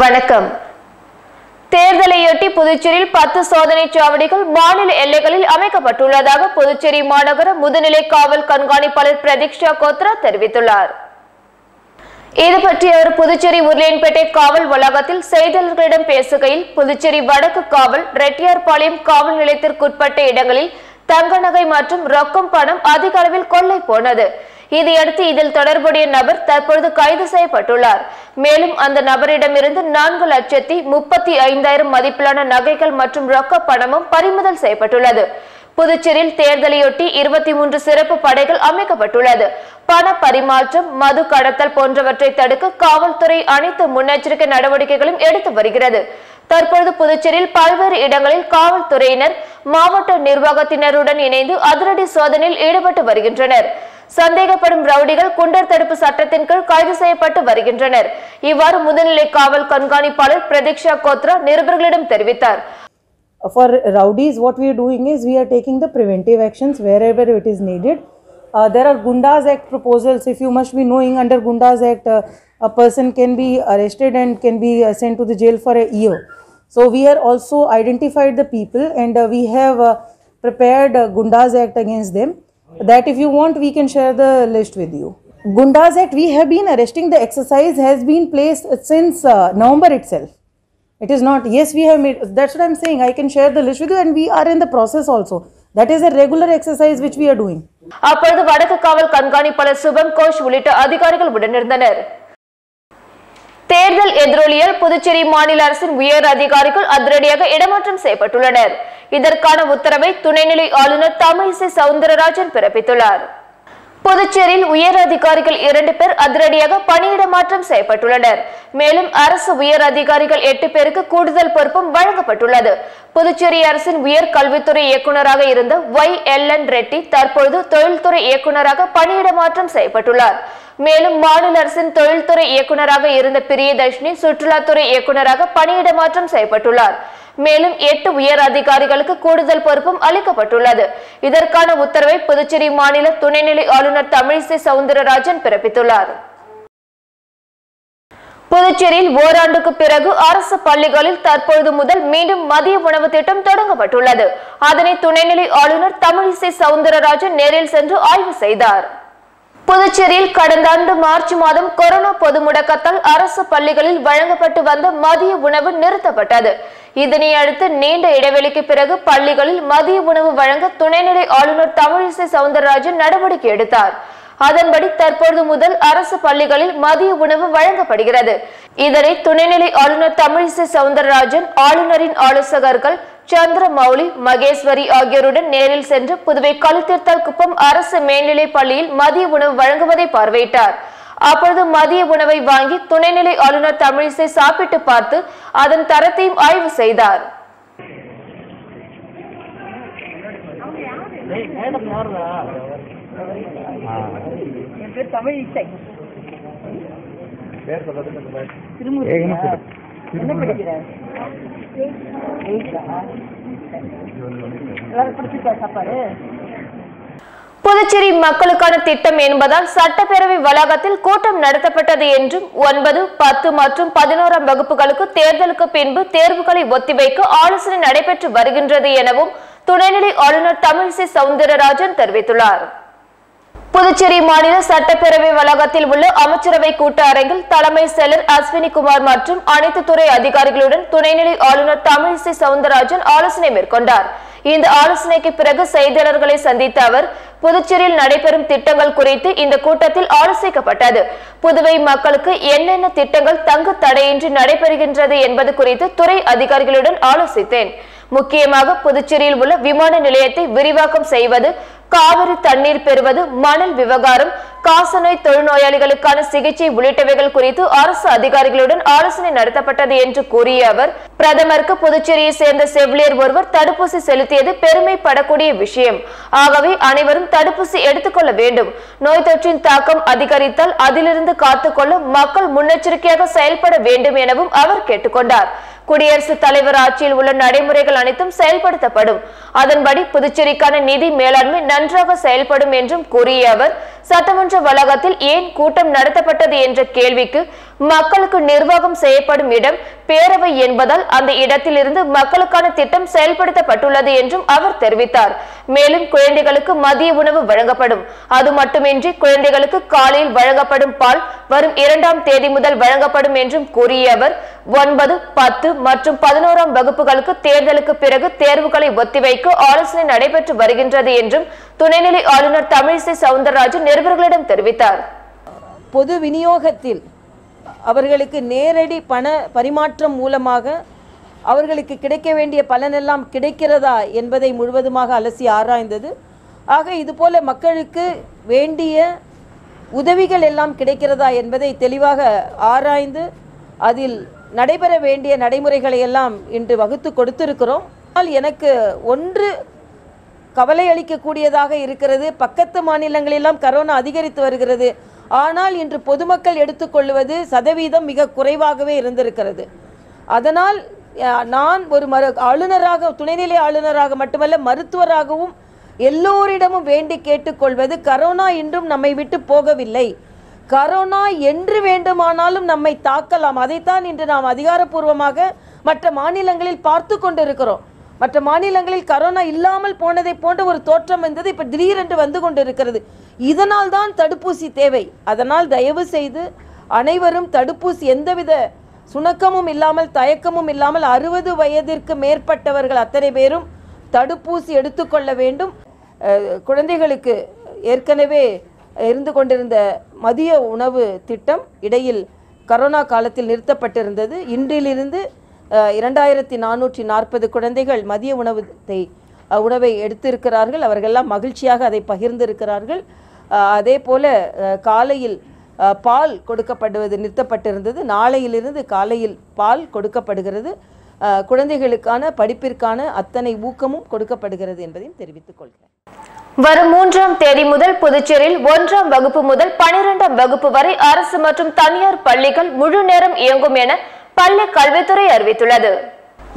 வணக்கம். தேர்தலையொட்டி புதுச்சேரியில் 10 சோதனை சாவடிகள் மாநில எல்லைகளில் அமைக்கப்பட்டுள்ளதாக புதுச்சேரி மாநகர முதுநிலை காவல் கண்காணிப்பாளர் பிரதீக்ஷா கோத்ரா தெரிவித்துள்ளார். இதுபற்றி அவர் புதுச்சேரி உருளையன்பேட்டை காவல் வளாகத்தில் செய்தியாளர்களிடம் பேசுகையில், புதுச்சேரி வடக்கு காவல் ரெட்டியார்பாளையம் காவல் நிலையத்திற்குட்பட்ட இடங்களில் தங்க நகை மற்றும் ரொக்கம் பணம் அதிக அளவில் கொள்ளை போனது. இதையடுத்து இதில் தொடர்புடைய நபர் தற்பொழுது கைது செய்யப்பட்டுள்ளார். மேலும் அந்த நபரிடமிருந்து 4,35,000 மதிப்பிலான நகைகள் மற்றும் ரொக்க பணமும் பறிமுதல் செய்யப்பட்டுள்ளது. புதுச்சேரியில் தேர்தலையொட்டி 23 சிறப்பு படைகள் அமைக்கப்பட்டுள்ளது. பண பரிமாற்றம், மது கடத்தல் போன்றவற்றை தடுக்க காவல்துறை அனைத்து முன்னெச்சரிக்கை நடவடிக்கைகளும் எடுத்து வருகிறது. தற்பொழுது புதுச்சேரியில் பல்வேறு இடங்களில் காவல்துறையினர் மாவட்ட நிர்வாகத்தினருடன் இணைந்து அதிரடி சோதனையில் ஈடுபட்டு வருகின்றனர். சந்தேகப்படும் ரவுடிகள் குண்டர் தடுப்பு சட்டத்தின் கீழ் கைது செய்யப்பட்டு வருகின்றனர். இவ்வாறு முதுநிலை காவல் கண்காணிப்பாளர் பிரதீக்ஷா கோத்ரா நிருபர்களிடம் தெரிவித்தார். For rowdies, what we are doing is we are taking the preventive actions wherever it is needed. There are Gundas Act proposals. If you must be knowing, under Gundas Act, a person can be arrested and can be sent to the jail for a year. So we are also identified the people and we have prepared Gundas Act against them. That if you want, we can share the list with you. Gundas Act, we have been arresting. The exercise has been placed since November itself. It is not, yes, we have made, that's what I'm saying. I can share the list with you and we are in the process also. That is a regular exercise which we are doing. அப்பொழுது வடக்கு காவல் கண்காணிப்பாளர் சுபம் கோஷ் உள்ளிட்ட அதிகாரிகள் உடனிருந்தனர். தேர்தல் எதிரொலியால் புதுச்சேரி மாநில அரசின் உயர் அதிகாரிகள் அதிரடியாக இடமாற்றம் செய்யப்பட்டுள்ளனர். இதற்கான உத்தரவை துணைநிலை ஆளுநர் தமிழிசை சவுந்தரராஜன் பிறப்பித்துள்ளார். புதுச்சேரியில் உயர் அதிகாரிகள் 2 பேர் அதிரடியாக பணியிட மாற்றம் செய்யப்பட்டுள்ளனர். மேலும் அரசு உயர் அதிகாரிகள் 8 பேருக்கு கூடுதல் பொறுப்பும் வழங்கப்பட்டுள்ளது. புதுச்சேரி அரசின் உயர் கல்வித்துறை இயக்குநராக இருந்த YLN ரெட்டி தற்பொழுது தொழில்துறை இயக்குநராக பணியிட மாற்றம் செய்யப்பட்டுள்ளார். மேலும் மாநில அரசின் தொழில்துறை இயக்குநராக இருந்த பிரியதர்ஷினி சுற்றுலாத்துறை இயக்குநராக பணியிட மாற்றம் செய்யப்பட்டுள்ளார். மேலும் 8 உயர் அதிகாரிகளுக்கு கூடுதல் பொறுப்பும் அளிக்கப்பட்டுள்ளது. இதற்கான உத்தரவை புதுச்சேரி மாநில துணைநிலை ஆளுநர் தமிழிசை சவுந்தரராஜன் பிறப்பித்துள்ளார். புதுச்சேரியில் ஓராண்டுக்கு பிறகு அரசு பள்ளிகளில் தற்பொழுது முதல் மீண்டும் மதிய உணவு திட்டம் தொடங்கப்பட்டுள்ளது. அதனை துணைநிலை ஆளுநர் தமிழிசை சவுந்தரராஜன் நேரில் சென்று ஆய்வு செய்தார். புதுச்சேரியில் கடந்த ஆண்டு மார்ச் மாதம் கொரோனா பொது முடக்கத்தால் அரசு பள்ளிகளில் வழங்கப்பட்டு வந்த மதிய உணவு நிறுத்தப்பட்டது. இதனை அடுத்து நீண்ட இடைவெளிக்கு பிறகு பள்ளிகளில் மதிய உணவு வழங்க துணைநிலை ஆளுநர் தமிழிசை சவுந்தரராஜன் நடவடிக்கை எடுத்தார். அதன்படி தற்போது முதல் அரசு பள்ளிகளில் மதிய உணவு வழங்கப்படுகிறது. இதனை துணைநிலை ஆளுநர் தமிழிசை சவுந்தரராஜன் ஆளுநரின் ஆலோசகர்கள் சந்திரமௌலி, மகேஸ்வரி ஆகியோருடன் நேரில் சென்று புதுவை கழுத்தீர்த்தால் குப்பம் அரசு மேல்நிலை பள்ளியில் மதிய உணவு வழங்குவதை பார்வையிட்டார். அப்பொழுது மதிய உணவை வாங்கி துணைநிலை ஆளுநர் தமிழிசை சாப்பிட்டு பார்த்து அதன் தரத்தையும் ஆய்வு செய்தார். புதுச்சேரி மக்களுக்கான திட்டம் என்பதால் சட்டப்பேரவை வளாகத்தில் கூட்டம் நடத்தப்பட்டது என்றும் 9, 10 மற்றும் 11ஆம் வகுப்புகளுக்கு தேர்தலுக்கு பின்பு தேர்வுகளை ஒத்திவைக்க ஆலோசனை நடைபெற்று வருகின்றது எனவும் துணைநிலை ஆளுநர் தமிழிசை சவுந்தரராஜன் தெரிவித்துள்ளார். புதுச்சேரி மாநில சட்டப்பேரவை வளாகத்தில் உள்ள அமைச்சரவை கூட்ட அரங்கில் தலைமை செயலர் அஸ்வினி குமார் மற்றும் அனைத்து துறை அதிகாரிகளுடன் துணைநிலை ஆளுநர் தமிழிசை சவுந்தரராஜன் ஆலோசனை மேற்கொண்டார். இந்த ஆலோசனைக்கு பிறகு செய்தியாளர்களை சந்தித்த அவர், புதுச்சேரியில் நடைபெறும் திட்டங்கள் குறித்து இந்த கூட்டத்தில் ஆலோசிக்கப்பட்டது. புதுவை மக்களுக்கு என்னென்ன திட்டங்கள் தங்கு தடையின்றி நடைபெறுகின்றது என்பது குறித்து துறை அதிகாரிகளுடன் ஆலோசித்தேன். முக்கியமாக புதுச்சேரியில் உள்ள விமான நிலையத்தை விரிவாக்கம் செய்வது, காவிரி தண்ணீர் பெறுவது, மணல் விவகாரம், காசநோய் தொழுநோயாளிகளுக்கான சிகிச்சை உள்ளிட்டவைகள் குறித்து அரசு அதிகாரிகளுடன் ஆலோசனை நடத்தப்பட்டது என்று கூறிய அவர், பிரதமருக்கு புதுச்சேரியை சேர்ந்த செவிலியர் ஒருவர் தடுப்பூசி செலுத்தியது பெருமைப்படக்கூடிய விஷயம். ஆகவே அனைவரும் தடுப்பூசி எடுத்துக்கொள்ள வேண்டும். நோய் தொற்றின் தாக்கம் அதிகரித்தால் அதிலிருந்து காத்துக்கொள்ள மக்கள் முன்னெச்சரிக்கையாக செயல்பட வேண்டும் எனவும் அவர் கேட்டுக்கொண்டார். குடியரசுத் தலைவர் ஆட்சியில் உள்ள நடைமுறைகள் அனைத்தும் செயல்படுத்தப்படும். அதன்படி புதுச்சேரிக்கான நிதி மேலாண்மை நன்றாக செயல்படும் என்றும் கூறிய அவர், சட்டமன்ற வளாகத்தில் ஏன் கூட்டம் நடத்தப்பட்டது என்ற கேள்விக்கு மக்களுக்கு நிர்வாகம் செய்யப்படும் இடம் பேரவை என்பதால் அந்த இடத்திலிருந்து மக்களுக்கான திட்டம் செயல்படுத்தப்பட்டுள்ளது என்றும் அவர் தெரிவித்தார். மேலும் குழந்தைகளுக்கு மதிய உணவு வழங்கப்படும். அது மட்டுமின்றி குழந்தைகளுக்கு காலையில் வழங்கப்படும் பால் வரும் 2ஆம் தேதி முதல் வழங்கப்படும் என்றும் கூறிய அவர் 9, 10 மற்றும் 11ஆம் வகுப்புகளுக்கு தேர்தலுக்கு பிறகு தேர்வுகளை ஒத்திவைக்க ஆலோசனை நடைபெற்று வருகின்றது என்றும் துணைநிலை ஆளுநர் தமிழிசை சவுந்தரராஜன் நிருபர்களிடம் தெரிவித்தார். பொது விநியோகத்தில் அவர்களுக்கு நேரடி பண பரிமாற்றம் மூலமாக அவர்களுக்கு கிடைக்க வேண்டிய பலனெல்லாம் கிடைக்கிறதா என்பதை முழுவதுமாக அலசி ஆராய்ந்தது. ஆக இதுபோல மக்களுக்கு வேண்டிய உதவிகள் எல்லாம் கிடைக்கிறதா என்பதை தெளிவாக ஆராய்ந்து அதில் நடைபெற வேண்டிய நடைமுறைகளை எல்லாம் இன்று வகுத்து கொடுத்திருக்கிறோம். ஆனால் எனக்கு ஒன்று கவலை அளிக்கக்கூடியதாக இருக்கிறது. பக்கத்து மாநிலங்களெல்லாம் கரோனா அதிகரித்து வருகிறது. ஆனால் இன்று பொதுமக்கள் எடுத்துக்கொள்வது சதவீதம் மிக குறைவாகவே இருந்திருக்கிறது. அதனால் நான் ஒரு ஆளுநராக, துணைநிலை ஆளுநராக மட்டுமல்ல மருத்துவராகவும் எல்லோரிடமும் வேண்டி கேட்டுக்கொள்வது, கரோனா இன்றும் நம்மை விட்டு போகவில்லை. கரோனா என்று வேண்டுமானாலும் நம்மை தாக்கலாம். அதைத்தான் இன்று நாம் அதிகாரப்பூர்வமாக மற்ற மாநிலங்களில் பார்த்து கொண்டிருக்கிறோம். மற்ற மாநிலங்களில் கரோனா இல்லாமல் போனதை போன்ற ஒரு தோற்றம் வந்தது. இப்போ திடீரென்று வந்து கொண்டிருக்கிறது. இதனால் தான் தடுப்பூசி தேவை. அதனால் தயவு செய்து அனைவரும் தடுப்பூசி எந்தவித சுணக்கமும் இல்லாமல் தயக்கமும் இல்லாமல் 60 வயதிற்கு மேற்பட்டவர்கள் அத்தனை பேரும் தடுப்பூசி எடுத்துக்கொள்ள வேண்டும். குழந்தைகளுக்கு ஏற்கனவே இருந்து கொண்டிருந்த மதிய உணவு திட்டம் இடையில் கரோனா காலத்தில் நிறுத்தப்பட்டிருந்தது. இன்றிலிருந்து 2440 குழந்தைகள் மதிய உணவை எடுத்திருக்கிறார்கள். அவர்களெல்லாம் மகிழ்ச்சியாக அதை பகிர்ந்திருக்கிறார்கள். அதே போல காலையில் பால் கொடுக்கப்படுவது நிறுத்தப்பட்டிருந்தது. நாளையிலிருந்து காலையில் பால் கொடுக்கப்படுகிறது. குழந்தைகளுக்கான படிப்பிற்கான அத்தனை ஊக்கமும் கொடுக்கப்படுகிறது என்பதையும் தெரிவித்துக் கொள்கிறேன். வரும் 3ஆம் தேதி முதல் புதுச்சேரியில் 1ஆம் வகுப்பு முதல் 12ஆம் வகுப்பு வரை அரசு மற்றும் தனியார் பள்ளிகள் முழு நேரம் இயங்கும் என பள்ளி கல்வித்துறை அறிவித்துள்ளது.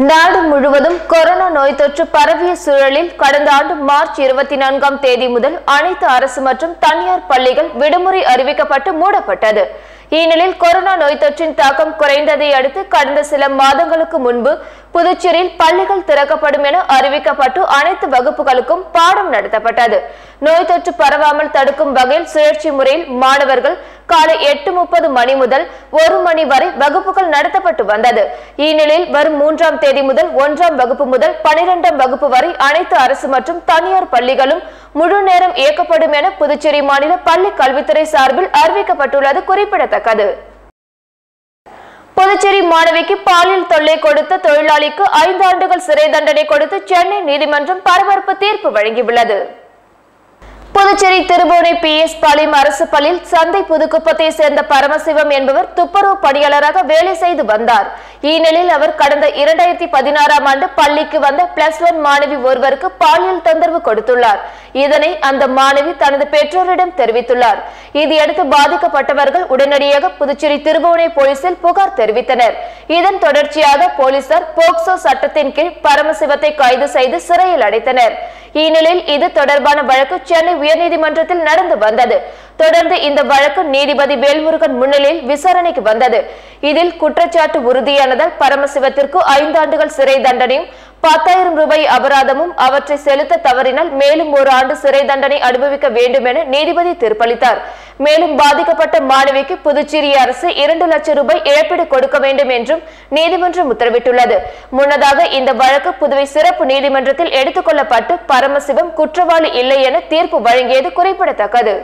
நாடு முழுவதும் கொரோனா நோய் தொற்று பரவிய சூழலில் கடந்த ஆண்டு மார்ச் 24ஆம் தேதி முதல் அனைத்து அரசு மற்றும் தனியார் பள்ளிகள் விடுமுறை அறிவிக்கப்பட்டு மூடப்பட்டது. இந்நிலையில் கொரோனா நோய் தொற்றின் தாக்கம் குறைந்ததை அடுத்து கடந்த சில மாதங்களுக்கு முன்பு புதுச்சேரியில் பள்ளிகள் திறக்கப்படும் என அறிவிக்கப்பட்டு அனைத்து வகுப்புகளுக்கும் பாடம் நடத்தப்பட்டது. நோய் தொற்று பரவாமல் தடுக்கும் வகையில் சுழற்சி முறையில் மாணவர்கள் காலை 8:30 மணி முதல் 1 மணி வரை வகுப்புகள் நடத்தப்பட்டு வந்தது. இந்நிலையில் வரும் 3ஆம் தேதி முதல் 1ஆம் வகுப்பு முதல் 12ஆம் வகுப்பு வரை அனைத்து அரசு மற்றும் தனியார் பள்ளிகளும் முழு நேரம் இயக்கப்படும் என புதுச்சேரி மாநில பள்ளி கல்வித்துறை சார்பில் அறிவிக்கப்பட்டுள்ளது குறிப்பிடத்தக்கது. புதுச்சேரி மாணவிக்கு பாலியல் தொல்லை கொடுத்த தொழிலாளிக்கு 5 ஆண்டுகள் சிறை தண்டனை கொடுத்து சென்னை நீதிமன்றம் பரபரப்பு தீர்ப்பு வழங்கியுள்ளது. புதுச்சேரி திருபுவனை PS பாளையம் அரசு பள்ளியில் சந்தை புதுக்குப்பத்தை சேர்ந்த பரமசிவம் என்பவர் துப்புரவு பணியாளராக வேலை செய்து வந்தார். இந்நிலையில் அவர் கடந்த 2016ஆம் ஆண்டு பள்ளிக்கு வந்த +1 மாணவி ஒருவருக்கு பாலியல் தொந்தரவு கொடுத்துள்ளார். இதனை அந்த மாணவி தனது பெற்றோரிடம் தெரிவித்துள்ளார். இதையடுத்து பாதிக்கப்பட்டவர்கள் உடனடியாக புதுச்சேரி திருபுவனை போலீசில் புகார் தெரிவித்தனர். இதன் தொடர்ச்சியாக போலீசார் போக்சோ சட்டத்தின் கீழ் பரமசிவத்தை கைது செய்து சிறையில் அடைத்தனர். இந்நிலையில் இது தொடர்பான வழக்கு சென்னை உயர்நீதிமன்றத்தில் நடந்து வந்தது. தொடர்ந்து இந்த வழக்கு நீதிபதி வேல்முருகன் முன்னிலையில் விசாரணைக்கு வந்தது. இதில் குற்றச்சாட்டு உறுதியானதால் பரமசிவத்திற்கு 5 ஆண்டுகள் சிறை தண்டனையும் 10,000 ரூபாய் அபராதமும் அவற்றை செலுத்த தவறினால் மேலும் 1 ஆண்டு சிறை தண்டனை அனுபவிக்க வேண்டும் என நீதிபதி தீர்ப்பளித்தார். மேலும் பாதிக்கப்பட்ட மாணவிக்கு புதுச்சேரி அரசு 2 லட்சம் ரூபாய் இழப்பீடு கொடுக்க வேண்டும் என்றும் நீதிமன்றம் உத்தரவிட்டுள்ளது. முன்னதாக இந்த வழக்கு புதுவை சிறப்பு நீதிமன்றத்தில் எடுத்துக் கொள்ளப்பட்டு பரமசிவம் குற்றவாளி இல்லை என தீர்ப்பு வழங்கியது குறிப்பிடத்தக்கது.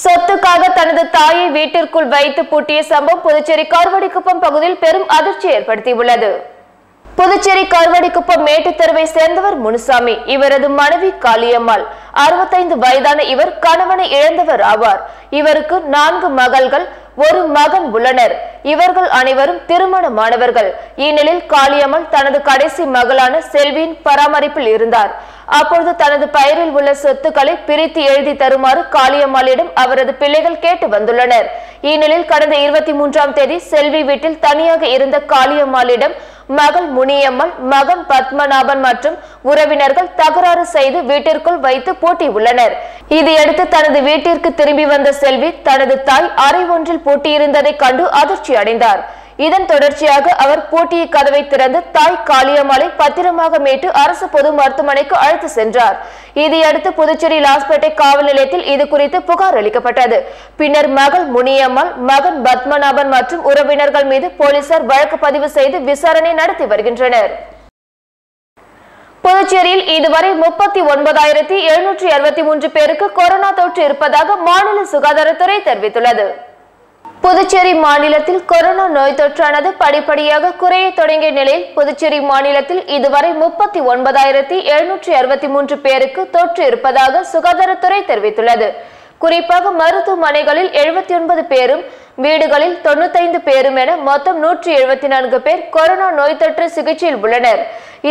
சொத்துக்காக தனது தாயை வீட்டிற்குள் வைத்து பூட்டிய சம்பவம் புதுச்சேரி கருவடிக்குப்பம் பகுதியில் பெரும் அதிர்ச்சி ஏற்படுத்தியுள்ளது. புதுச்சேரி கருவடிக்குப்பம் மேட்டுத்தெருவை சேர்ந்தவர் முனுசாமி. இவரது மனைவி காளியம்மாள். 65 வயதான இவர் கணவனை இழந்தவர் ஆவார். இவருக்கு 4 மகள்கள் 1 மகன் உள்ளனர். இவர்கள் அனைவரும் திருமணமானவர்கள். இந்நிலையில் காளியம்மாள் தனது கடைசி மகளான செல்வியின் பராமரிப்பில் இருந்தார். அப்பொழுது தனது பெயரில் உள்ள சொத்துக்களை பிரித்து எழுதி தருமாறு காளியம்மாளிடம் அவரது பிள்ளைகள் கேட்டு வந்துள்ளனர். இந்நிலையில் கடந்த 23ஆம் தேதி செல்வி வீட்டில் தனியாக இருந்த காளியம்மாளிடம் மகள் முனியம்மாள், மகன் பத்மநாபன் மற்றும் உறவினர்கள் தகராறு செய்து வீட்டிற்குள் வைத்து பூட்டியுள்ளனர். இதையடுத்து தனது வீட்டிற்கு திரும்பி வந்த செல்வி தனது தாய் அறை ஒன்றில் பூட்டியிருந்ததை கண்டு அதிர்ச்சி அடைந்தார். இதன் தொடர்ச்சியாக அவர் பூட்டிய கதவை திறந்து தாய் காளியம்மாளை பத்திரமாக மீட்டு அரசு பொது மருத்துவமனைக்கு அழைத்து சென்றார். இதையடுத்து புதுச்சேரி லாஸ்பேட்டை காவல் நிலையத்தில் இது குறித்து புகார் அளிக்கப்பட்டது. பின்னர் மகள் முனியம்மாள், மகன் பத்மநாபன் மற்றும் உறவினர்கள் மீது போலீசார் வழக்கு பதிவு செய்து விசாரணை நடத்தி வருகின்றனர். புதுச்சேரியில் இதுவரை 39,763 பேருக்கு கொரோனா தொற்று இருப்பதாக மாநில சுகாதாரத்துறை தெரிவித்துள்ளது. புதுச்சேரி மாநிலத்தில் கொரோனா நோய் தொற்றானது படிப்படியாக குறைய தொடங்கிய நிலையில் புதுச்சேரி மாநிலத்தில் இதுவரை 39,763 பேருக்கு தொற்று இருப்பதாக சுகாதாரத்துறை தெரிவித்துள்ளது. குறிப்பாக மருத்துவமனைகளில் 79 பேரும், வீடுகளில் 95 பேரும் என மொத்தம் 174 பேர் கொரோனா நோய் தொற்று சிகிச்சையில் உள்ளனர்.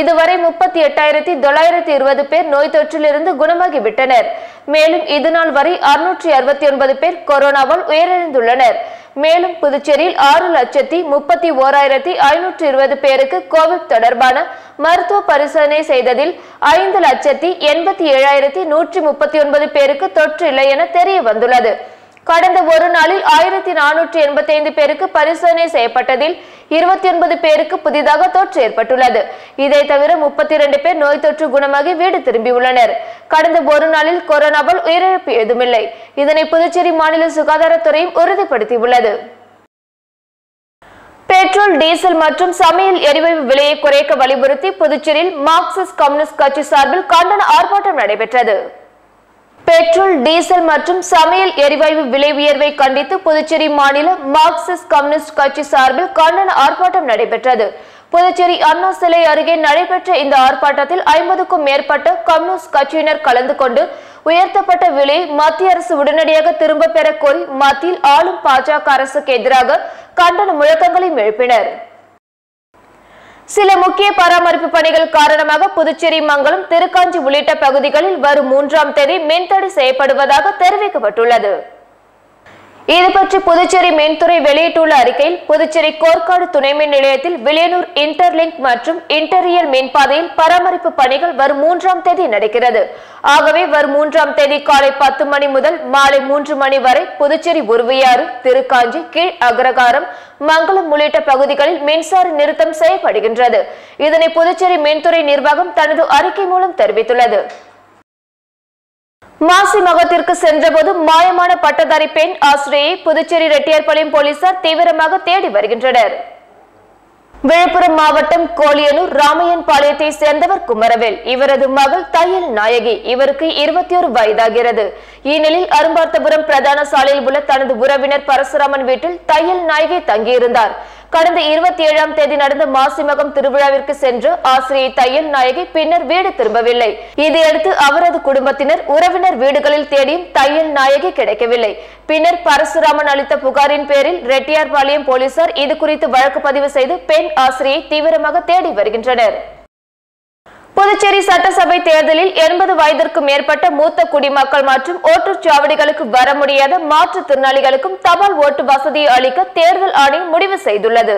இதுவரை 38,920 பேர் நோய் தொற்றிலிருந்து குணமாகிவிட்டனர். மேலும் இதுநாள் வரை 669 பேர் கொரோனாவால் உயிரிழந்துள்ளனர். மேலும் புதுச்சேரியில் 6,31,520 பேருக்கு கோவிட் தொடர்பான மருத்துவ பரிசோதனை செய்ததில் 5,87,139 பேருக்கு தொற்று இல்லை என தெரிய வந்துள்ளது. கடந்த ஒரு நாளில் 1,485 பேருக்கு பரிசோதனை செய்யப்பட்டதில் 29 பேருக்கு புதிதாக தொற்று ஏற்பட்டுள்ளது. இதை தவிர 32 பேர் நோய் தொற்று குணமாகி வீடு திரும்பியுள்ளனர். கடந்த ஒரு நாளில் கொரோனாவால் உயிரிழப்பு ஏதுமில்லை. இதனை புதுச்சேரி மாநில சுகாதாரத்துறையும் உறுதிப்படுத்தியுள்ளது. பெட்ரோல், டீசல் மற்றும் சமையல் எரிவாயு விலையை குறைக்க வலியுறுத்தி புதுச்சேரியில் மார்க்சிஸ்ட் கம்யூனிஸ்ட் கட்சி சார்பில் கண்டன ஆர்ப்பாட்டம் நடைபெற்றது. பெட்ரோல், டீசல் மற்றும் சமையல் எரிவாயு விலை உயர்வை கண்டித்து புதுச்சேரி மாநில மார்க்சிஸ்ட் கம்யூனிஸ்ட் கட்சி சார்பில் கண்டன ஆர்ப்பாட்டம் நடைபெற்றது. புதுச்சேரி அண்ணா சிலை அருகே நடைபெற்ற இந்த ஆர்ப்பாட்டத்தில் 50க்கும் மேற்பட்ட கம்யூனிஸ்ட் கட்சியினர் கலந்து கொண்டு உயர்த்தப்பட்ட விலையை மத்திய அரசு உடனடியாக திரும்ப பெற கோரி மத்தியில் ஆளும் பாஜக அரசுக்கு எதிராக கண்டன முழக்கங்களையும் எழுப்பினர். சில முக்கிய பராமரிப்பு பணிகள் காரணமாக புதுச்சேரி, மங்கலம், திருக்காஞ்சி உள்ளிட்ட பகுதிகளில் வரும் 3ஆம் தேதி மின்தடை செய்யப்படுவதாக தெரிவிக்கப்பட்டுள்ளது. இது பற்றி புதுச்சேரி மின்துறை வெளியிட்டுள்ள அறிக்கையில், புதுச்சேரி கோர்க்காடு துணை மின் நிலையத்தில் வில்லியனூர் இன்டர்லிங்க் மற்றும் இன்டரியல் மின்பாதையில் பராமரிப்பு பணிகள் வரும் 3ஆம் தேதி நடக்கிறது. ஆகவே வரும் 3ஆம் தேதி காலை 10 மணி முதல் மாலை 3 மணி வரை புதுச்சேரி உருவையாறு, திருக்காஞ்சி, கீழ் அக்ரகாரம், மங்கலம் உள்ளிட்ட பகுதிகளில் மின்சார நிறுத்தம் செய்யப்படுகின்றது. இதனை புதுச்சேரி மின்துறை நிர்வாகம் தனது அறிக்கை மூலம் தெரிவித்துள்ளது. மாசி மகத்திற்கு சென்றபோது மாயமான பட்டதாரி பெண் ஆசிரியை புதுச்சேரி ரெட்டியார்பாளையம் போலீசார் தீவிரமாக தேடி வருகின்றனர். விழுப்புரம் மாவட்டம் கோலியனூர் ராமையன் பாளையத்தை சேர்ந்தவர் குமரவேல். இவரது மகள் தையல் நாயகி. இவருக்கு 21 வயதாகிறது. இந்நிலையில் அரும்பார்த்தபுரம் பிரதான சாலையில் உள்ள தனது உறவினர் பரசுராமன் வீட்டில் தையல் நாயகி தங்கியிருந்தார். கடந்த 27ஆம் தேதி நடந்த மாசிமகம் திருவிழாவிற்கு சென்று ஆசிரியை தையல் நாயகி பின்னர் வீடு திரும்பவில்லை. இதையடுத்து அவரது குடும்பத்தினர், உறவினர் வீடுகளில் தேடியும் தையல் நாயகி கிடைக்கவில்லை. பின்னர் பரசுராமன் அளித்த புகாரின் பேரில் ரெட்டியார்பாளையம் போலீசார் இது குறித்து வழக்கு பதிவு செய்து பெண் ஆசிரியை தீவிரமாக தேடி வருகின்றனர். புதுச்சேரி சட்டசபை தேர்தலில் 80 வயதிற்கு மேற்பட்ட மூத்த குடிமக்கள் மற்றும் ஓட்டுச்சாவடிகளுக்கு வர முடியாத மாற்றுத்திறனாளிகளுக்கும் தபால் ஓட்டு வசதியை அளிக்க தேர்தல் ஆணையம் முடிவு செய்துள்ளது.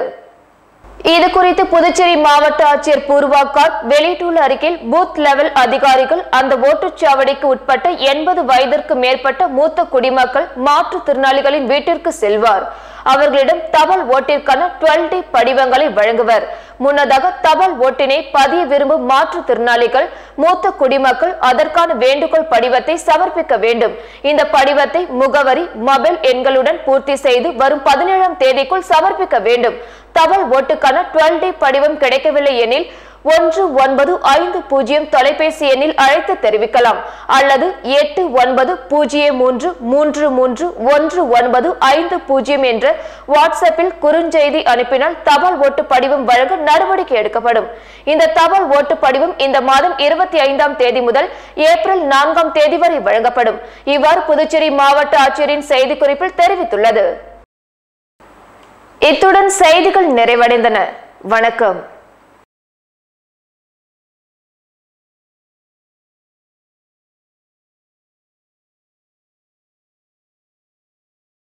இது குறித்து புதுச்சேரி மாவட்ட ஆட்சியர் பூர்வா காட் வெளியிட்டுள்ள அறிக்கையில், பூத் லெவல் அதிகாரிகள் அந்த ஓட்டுச்சாவடிக்கு உட்பட்ட 80 வயதிற்கு மேற்பட்ட மூத்த குடிமக்கள் மாற்றுத்திறனாளிகளின் வீட்டிற்கு செல்வார். அவர்களிடம் தபால் ஓட்டிற்கான 12D படிவங்களை வழங்குவர். முன்னதாக தபால் ஓட்டினை பதிய விரும்பும் மாற்றுத்திறனாளிகள், மூத்த குடிமக்கள் அதற்கான வேண்டுகோள் படிவத்தை சமர்ப்பிக்க வேண்டும். இந்த படிவத்தை முகவரி, மொபைல் எண்களுடன் பூர்த்தி செய்து வரும் 17ஆம் தேதிக்குள் சமர்ப்பிக்க வேண்டும். தபால் ஓட்டுக்கான 12D படிவம் கிடைக்கவில்லை எனில் 1950 தொலைபேசி எண்ணில் அழைத்து தெரிவிக்கலாம் அல்லது 8903331950 என்ற வாட்ஸ்அப்பில் குறுஞ்செய்தி அனுப்பினால் தபால் ஓட்டு படிவம் வழங்க நடவடிக்கை எடுக்கப்படும். இந்த தபால் ஓட்டு படிவம் இந்த மாதம் 25ஆம் தேதி முதல் ஏப்ரல் 4ஆம் தேதி வரை வழங்கப்படும். இவ்வாறு புதுச்சேரி மாவட்ட ஆட்சியரின் செய்திக்குறிப்பில் தெரிவித்துள்ளது. இத்துடன் செய்திகள் நிறைவடைந்தன. வணக்கம்.